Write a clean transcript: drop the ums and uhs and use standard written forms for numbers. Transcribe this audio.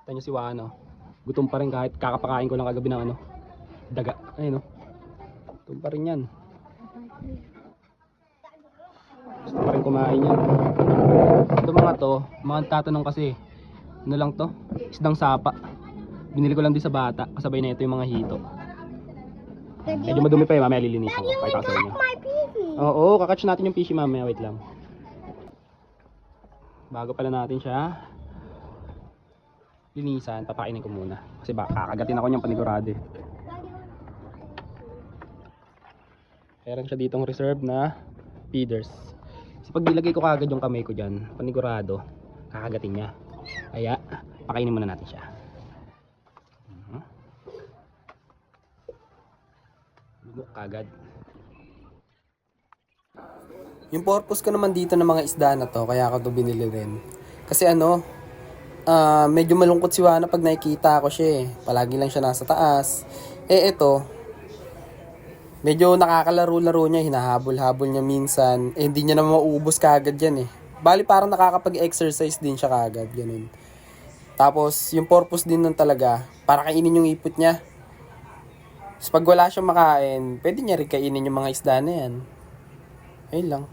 Kita nyo si Wano. Gutom pa rin kahit kakapakain ko lang kagabi ng ano, daga. Ayun, no? Gutom pa rin yan. Gusto pa rin kumain yan. Ito mga to, mga tatanong kasi, ano lang to? Isdang sapa. Binili ko lang din sa bata, kasabay na ito yung mga hito. Medyo madumi pa eh, mamaya lilinisan ko. Pakita ko sa inyo. Oo, kakatch natin yung fishy mamaya, wait lang. Bago pala natin siya linisan, papakainin ko muna. Kasi baka kakagatin ako niyang panigurado eh. Meron siya ditong reserve na feeders. Kasi pag nilagay ko kagad yung kamay ko dyan, panigurado, kakagatin niya. Kaya, pakainin muna natin siya. Lugok kagad. Yung purpose ko naman dito ng mga isda na to, kaya ako to binili rin. Kasi ano, medyo malungkot si Wana pag nakikita ko siya eh. Palagi lang siya nasa taas. Eh ito, medyo nakakalaro-laro niya, hinahabol-habol niya minsan. Eh hindi niya naman mauubos kagad yan eh. Bali parang nakakapag-exercise din siya kagad, ganun. Tapos yung purpose din nun talaga, para kainin yung ipot niya. Tapos pag wala siyang makain, pwede niya rin kainin yung mga isda na yan. Ayun lang.